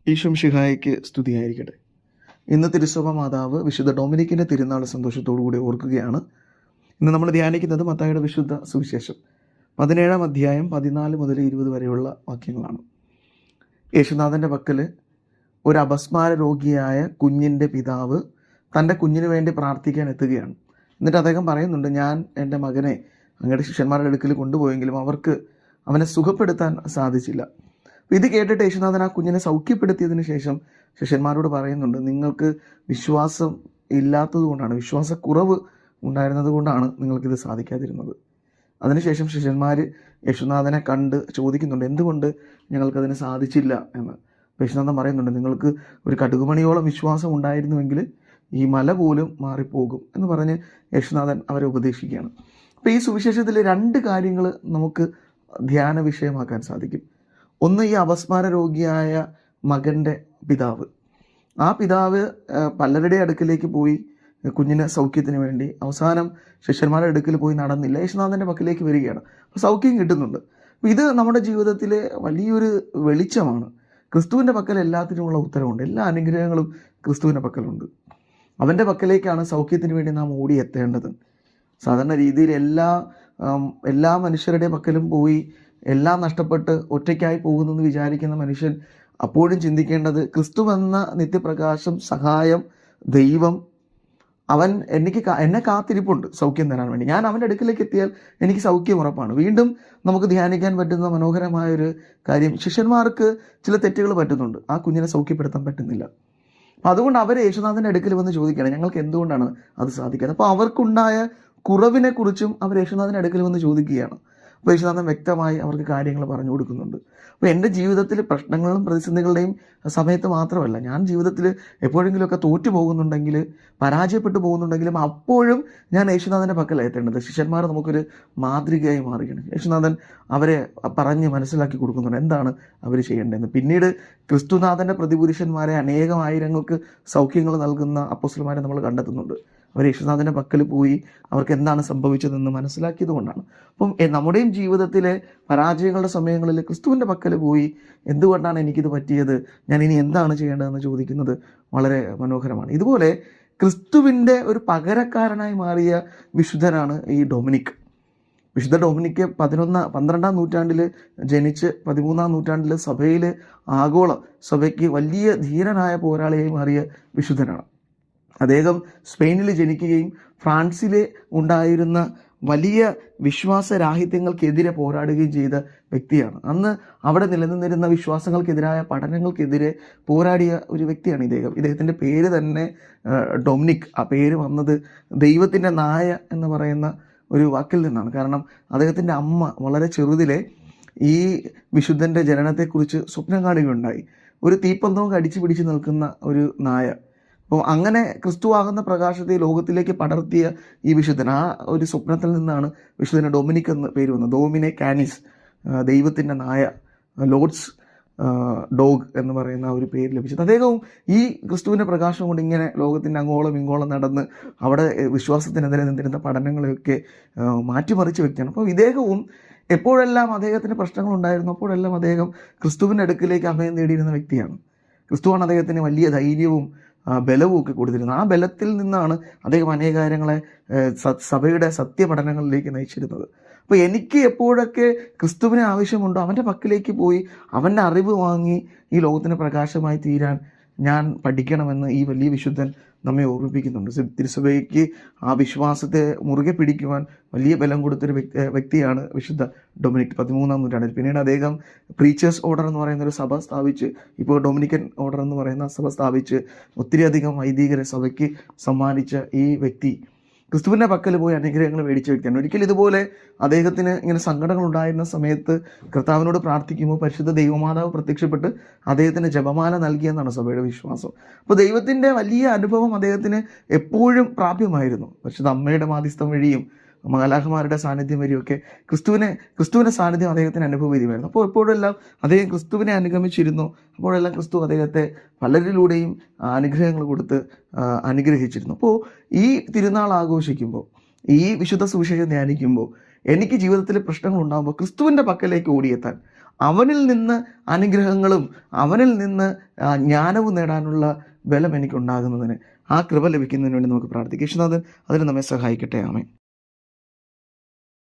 ഈശോമിശിഹായ്ക്ക് സ്തുതിയായിരിക്കട്ടെ. ഇന്ന് തിരുസഭ മാതാവ് വിശുദ്ധ ഡൊമിനിക്കിൻ്റെ തിരുനാൾ സന്തോഷത്തോടുകൂടി ഓർക്കുകയാണ്. ഇന്ന് നമ്മൾ ധ്യാനിക്കുന്നത് മത്തായിയുടെ വിശുദ്ധ സുവിശേഷം 17-ാം അധ്യായം 14 മുതൽ 20 വരെയുള്ള വാക്യങ്ങളാണ്. യേശുനാഥൻ്റെ പക്കൽ ഒരു അപസ്മാര രോഗിയായ കുഞ്ഞിൻ്റെ പിതാവ് തൻ്റെ കുഞ്ഞിന് വേണ്ടി പ്രാർത്ഥിക്കാൻ എത്തുകയാണ്. എന്നിട്ട് അദ്ദേഹം പറയുന്നുണ്ട്, ഞാൻ എൻ്റെ മകനെ അങ്ങയുടെ ശിഷ്യന്മാരുടെ അടുക്കൽ കൊണ്ടുപോയെങ്കിലും അവർക്ക് അവനെ സുഖപ്പെടുത്താൻ സാധിച്ചില്ല. ഇത് കേട്ടിട്ട് യേശുനാഥൻ ആ കുഞ്ഞിനെ സൗഖ്യപ്പെടുത്തിയതിന് ശേഷം ശിഷ്യന്മാരോട് പറയുന്നുണ്ട്, നിങ്ങൾക്ക് വിശ്വാസം ഇല്ലാത്തത് കൊണ്ടാണ്, വിശ്വാസക്കുറവ് ഉണ്ടായിരുന്നത് കൊണ്ടാണ് നിങ്ങൾക്കിത് സാധിക്കാതിരുന്നത്. അതിനുശേഷം ശിഷ്യന്മാർ യേശുനാഥനെ കണ്ട് ചോദിക്കുന്നുണ്ട്, എന്തുകൊണ്ട് ഞങ്ങൾക്കതിന് സാധിച്ചില്ല എന്ന്. യേശുനാഥൻ പറയുന്നുണ്ട്, നിങ്ങൾക്ക് ഒരു കടുകുമണിയോളം വിശ്വാസം ഉണ്ടായിരുന്നുവെങ്കിൽ ഈ മല പോലും മാറിപ്പോകും എന്ന് പറഞ്ഞ് യേശുനാഥൻ അവരെ ഉപദേശിക്കുകയാണ്. അപ്പോൾ ഈ സുവിശേഷത്തിൽ 2 കാര്യങ്ങൾ നമുക്ക് ധ്യാന വിഷയമാക്കാൻ സാധിക്കും. ഒന്ന്, ഈ അപസ്മാര രോഗിയായ മകൻ്റെ പിതാവ്. ആ പിതാവ് പലരുടെ അടുക്കിലേക്ക് പോയി കുഞ്ഞിന് സൗഖ്യത്തിന് വേണ്ടി അവസാനം ശിഷ്യന്മാരുടെ അടുക്കൽ പോയി നടന്നില്ല, യേശുനാഥൻ്റെ പക്കലേക്ക് വരികയാണ്. അപ്പോൾ സൗഖ്യം കിട്ടുന്നുണ്ട്. അപ്പോൾ ഇത് നമ്മുടെ ജീവിതത്തിലെ വലിയൊരു വെളിച്ചമാണ്. ക്രിസ്തുവിൻ്റെ പക്കൽ എല്ലാത്തിനുമുള്ള ഉത്തരവുണ്ട്. എല്ലാ അനുഗ്രഹങ്ങളും ക്രിസ്തുവിൻ്റെ പക്കലുണ്ട്. അവൻ്റെ പക്കലേക്കാണ് സൗഖ്യത്തിന് വേണ്ടി നാം ഓടിയെത്തേണ്ടത്. സാധാരണ രീതിയിൽ എല്ലാ മനുഷ്യരുടെ പക്കലും പോയി എല്ലാം നഷ്ടപ്പെട്ട് ഒറ്റയ്ക്കായി പോകുന്നെന്ന് വിചാരിക്കുന്ന മനുഷ്യൻ അപ്പോഴും ചിന്തിക്കേണ്ടത്, ക്രിസ്തു എന്ന നിത്യപ്രകാശം, സഹായം, ദൈവം, അവൻ എന്നെ കാത്തിരിപ്പുണ്ട് സൗഖ്യം തരാൻ വേണ്ടി. ഞാൻ അവൻ്റെ അടുക്കിലേക്ക് എത്തിയാൽ എനിക്ക് സൗഖ്യം ഉറപ്പാണ്. വീണ്ടും നമുക്ക് ധ്യാനിക്കാൻ പറ്റുന്ന മനോഹരമായൊരു കാര്യം, ശിഷ്യന്മാർക്ക് ചില തെറ്റുകൾ പറ്റുന്നുണ്ട്, ആ കുഞ്ഞിനെ സൗഖ്യപ്പെടുത്താൻ പറ്റുന്നില്ല. അപ്പോൾ അതുകൊണ്ട് അവർ യേശുനാഥൻ്റെ അടുക്കൽ വന്ന് ചോദിക്കുകയാണ്, ഞങ്ങൾക്ക് എന്തുകൊണ്ടാണ് അത് സാധിക്കുന്നത്. അപ്പോൾ അവർക്കുണ്ടായ കുറവിനെ കുറിച്ചും അവർ യേശുനാഥൻ്റെ അടുക്കൽ വന്ന് ചോദിക്കുകയാണ്. അപ്പോൾ യേശുനാഥൻ വ്യക്തമായി അവർക്ക് കാര്യങ്ങൾ പറഞ്ഞു കൊടുക്കുന്നുണ്ട്. അപ്പോൾ എൻ്റെ ജീവിതത്തിൽ പ്രശ്നങ്ങളും പ്രതിസന്ധികളുടെയും സമയത്ത് മാത്രമല്ല, ഞാൻ ജീവിതത്തിൽ എപ്പോഴെങ്കിലുമൊക്കെ തോറ്റു പോകുന്നുണ്ടെങ്കിൽ, പരാജയപ്പെട്ടു പോകുന്നുണ്ടെങ്കിലും അപ്പോഴും ഞാൻ യേശുനാഥൻ്റെ പക്കലാണ് എത്തേണ്ടത്. ശിഷ്യന്മാർ നമുക്കൊരു മാതൃകയായി മാറുകയാണ്. യേശുനാഥൻ അവരെ പറഞ്ഞ് മനസ്സിലാക്കി കൊടുക്കുന്നുണ്ട് എന്താണ് അവർ ചെയ്യേണ്ടതെന്ന്. പിന്നീട് ക്രിസ്തുനാഥൻ്റെ പ്രതിപുരുഷന്മാരെ അനേകം ആയിരങ്ങൾക്ക് സൗഖ്യങ്ങൾ നൽകുന്ന അപ്പോസ്തലന്മാരെ നമ്മൾ കണ്ടെത്തുന്നുണ്ട്. അവർ യേശുനാഥൻ്റെ പക്കൽ പോയി അവർക്ക് എന്താണ് സംഭവിച്ചതെന്ന് മനസ്സിലാക്കിയത് കൊണ്ടാണ്. അപ്പം നമ്മുടെയും ജീവിതത്തിലെ പരാജയങ്ങളുടെ സമയങ്ങളിൽ ക്രിസ്തുവിൻ്റെ പക്കൽ പോയി എന്തുകൊണ്ടാണ് എനിക്കിത് പറ്റിയത്, ഞാൻ ഇനി എന്താണ് ചെയ്യേണ്ടതെന്ന് ചോദിക്കുന്നത് വളരെ മനോഹരമാണ്. ഇതുപോലെ ക്രിസ്തുവിൻ്റെ ഒരു പകരക്കാരനായി മാറിയ വിശുദ്ധനാണ് ഈ ഡൊമിനിക്. വിശുദ്ധ ഡൊമിനിക്ക് 12-ാം നൂറ്റാണ്ടിൽ ജനിച്ച് 13-ാം നൂറ്റാണ്ടിൽ സഭയിൽ ആഗോള സഭയ്ക്ക് വലിയ ധീരനായ പോരാളിയായി മാറിയ വിശുദ്ധനാണ്. അദ്ദേഹം സ്പെയിനിൽ ജനിക്കുകയും ഫ്രാൻസിലെ ഉണ്ടായിരുന്ന വലിയ വിശ്വാസരാഹിത്യങ്ങൾക്കെതിരെ പോരാടുകയും ചെയ്ത വ്യക്തിയാണ്. അന്ന് അവിടെ നിലനിന്നിരുന്ന വിശ്വാസങ്ങൾക്കെതിരായ പഠനങ്ങൾക്കെതിരെ പോരാടിയ ഒരു വ്യക്തിയാണ് ഇദ്ദേഹത്തിൻ്റെ പേര് തന്നെ ഡൊമിനിക്. ആ പേര് വന്നത് ദൈവത്തിൻ്റെ നായ എന്ന് പറയുന്ന ഒരു വാക്കിൽ നിന്നാണ്. കാരണം അദ്ദേഹത്തിൻ്റെ അമ്മ വളരെ ചെറുതിലെ ഈ വിശുദ്ധൻ്റെ ജനനത്തെക്കുറിച്ച് സ്വപ്നം കാണുകയുണ്ടായി. ഒരു തീപ്പന്തവും കടിച്ചു പിടിച്ച് നിൽക്കുന്ന ഒരു നായ. അപ്പോൾ അങ്ങനെ ക്രിസ്തുവാകുന്ന പ്രകാശത്തെ ലോകത്തിലേക്ക് പടർത്തിയ ഈ വിശുദ്ധൻ, ആ ഒരു സ്വപ്നത്തിൽ നിന്നാണ് വിശുദ്ധന് ഡൊമിനിക് എന്ന് പേര് വന്നത്. ഡോമിനെ കാനിസ്, ദൈവത്തിൻ്റെ നായ, ലോർഡ്സ് ഡോഗ് എന്ന് പറയുന്ന ഒരു പേര് ലഭിച്ചത്. അദ്ദേഹവും ഈ ക്രിസ്തുവിൻ്റെ പ്രകാശം കൊണ്ട് ഇങ്ങനെ ലോകത്തിൻ്റെ അങ്ങോളം ഇങ്ങോളം നടന്ന് അവിടെ വിശ്വാസത്തിനെതിരെ നിന്നിരുന്ന പഠനങ്ങളെയൊക്കെ മാറ്റിമറിച്ച വ്യക്തിയാണ്. അപ്പോൾ ഇദ്ദേഹവും എപ്പോഴെല്ലാം അദ്ദേഹത്തിന് പ്രശ്നങ്ങളുണ്ടായിരുന്നു അപ്പോഴെല്ലാം അദ്ദേഹം ക്രിസ്തുവിൻ്റെ അടുക്കിലേക്ക് അഭയം നേടിയിരുന്ന വ്യക്തിയാണ്. ക്രിസ്തുവാണ് അദ്ദേഹത്തിന് വലിയ ധൈര്യവും ബലവും ഒക്കെ കൊടുത്തിരുന്നത്. ആ ബലത്തിൽ നിന്നാണ് അദ്ദേഹം അനേക കാര്യങ്ങളെ സഭയുടെ സത്യപഠനങ്ങളിലേക്ക് നയിച്ചിരുന്നത്. അപ്പോൾ എനിക്ക് എപ്പോഴൊക്കെ ക്രിസ്തുവിനെ ആവശ്യമുണ്ടോ അവൻ്റെ പക്കലേക്ക് പോയി അവൻ്റെ അറിവ് വാങ്ങി ഈ ലോകത്തിന് പ്രകാശമായി തീരാൻ ഞാൻ പഠിക്കണമെന്ന് ഈ വലിയ വിശുദ്ധൻ നമ്മെ ഓർമ്മിപ്പിക്കുന്നുണ്ട്. തിരുസഭയ്ക്ക് ആ വിശ്വാസത്തെ മുറുകെ പിടിക്കുവാൻ വലിയ ബലം കൊടുത്തൊരു വ്യക്തിയാണ് വിശുദ്ധ ഡൊമിനിക് 13-ാം നൂറ്റാണ്ടിൽ. പിന്നീട് അദ്ദേഹം പ്രീച്ചേഴ്സ് ഓർഡർ എന്ന് പറയുന്ന ഒരു സഭ സ്ഥാപിച്ച്, ഇപ്പോൾ ഡൊമിനിക്കൻ ഓർഡർ എന്ന് പറയുന്ന സഭ സ്ഥാപിച്ച് ഒത്തിരിയധികം വൈദികരെ സഭയ്ക്ക് സമ്മാനിച്ച ഈ വ്യക്തി ക്രിസ്തുവിൻ്റെ പക്കൽ പോയി അനുഗ്രഹങ്ങൾ മേടിച്ച വ്യക്തിയാണ്. ഒരിക്കൽ ഇതുപോലെ അദ്ദേഹത്തിന് ഇങ്ങനെ സങ്കടങ്ങൾ ഉണ്ടായിരുന്ന സമയത്ത് കർത്താവിനോട് പ്രാർത്ഥിക്കുമ്പോൾ പരിശുദ്ധ ദൈവമാതാവ് പ്രത്യക്ഷപ്പെട്ട് അദ്ദേഹത്തിന് ജപമാല നൽകിയെന്നാണ് സഭയുടെ വിശ്വാസം. അപ്പോൾ ദൈവത്തിൻ്റെ വലിയ അനുഭവം അദ്ദേഹത്തിന് എപ്പോഴും പ്രാപ്യമായിരുന്നു. പരിശുദ്ധ അമ്മയുടെ മാധ്യസ്ഥം വഴിയും മാലാഖമാരുടെ സാന്നിധ്യം വഴിയൊക്കെ ക്രിസ്തുവിൻ്റെ സാന്നിധ്യം അദ്ദേഹത്തിന് അനുഭവവേദ്യമായിരുന്നു. അപ്പോൾ എപ്പോഴെല്ലാം അദ്ദേഹം ക്രിസ്തുവിനെ അനുഗമിച്ചിരുന്നു. അപ്പോഴെല്ലാം ക്രിസ്തു അദ്ദേഹത്തെ പലരിലൂടെയും അനുഗ്രഹങ്ങൾ കൊടുത്ത് അനുഗ്രഹിച്ചിരുന്നു. അപ്പോൾ ഈ തിരുനാൾ ആഘോഷിക്കുമ്പോൾ, ഈ വിശുദ്ധ സുവിശേഷം ധ്യാനിക്കുമ്പോൾ, എനിക്ക് ജീവിതത്തിൽ പ്രശ്നങ്ങൾ ഉണ്ടാകുമ്പോൾ ക്രിസ്തുവിൻ്റെ പക്കലേക്ക് ഓടിയെത്താൻ, അവനിൽ നിന്ന് അനുഗ്രഹങ്ങളും അവനിൽ നിന്ന് ജ്ഞാനവും നേടാനുള്ള ബലം എനിക്കുണ്ടാകുന്നതിന്, ആ കൃപ ലഭിക്കുന്നതിന് വേണ്ടി നമുക്ക് പ്രാർത്ഥിക്കാം. യേശുനാഥൻ അതിന് നമ്മെ സഹായിക്കട്ടെ. ആമേൻ.